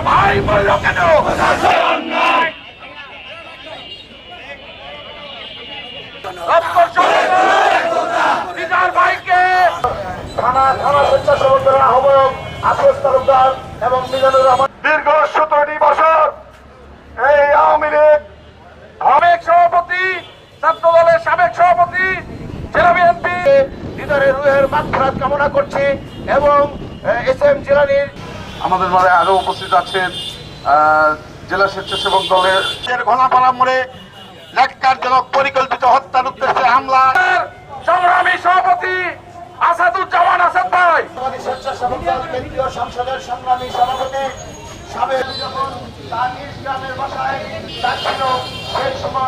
ভাই বলল কেন ভাইকে থানা স্বেচ্ছাসেবক দলের আহ্বায়ক আফরোজ তালুকদার এবং মিজানুর রহমান দীর্ঘ 17টি বছর এই আওয়ামী লীগ সাবেক সভাপতি ছাত্র দলের সাবেক সভাপতি জেলা বিএনপি হৃদয়ের রুহের মাগফিরাত কামনা করছি এবং এসএম জিলানীর আমাদের মাঝে আরো উপস্থিত আছেন জেলা স্বেচ্ছাসেবক দলের ঘনাপাড়া মোড়ে ন্যাক্কারজনক পরিকল্পিত হত্যার উদ্দেশ্যে হামলা সংগ্রামী সভাপতি আসাদুজ্জামান আসাদ ভাই স্বেচ্ছাসেবক দল কেন্দ্রীয় সংসদের সংগ্রামী সভাপতি সাবেক যখন তার নিজ গ্রামের বাসায় যাচ্ছিল সেই সময়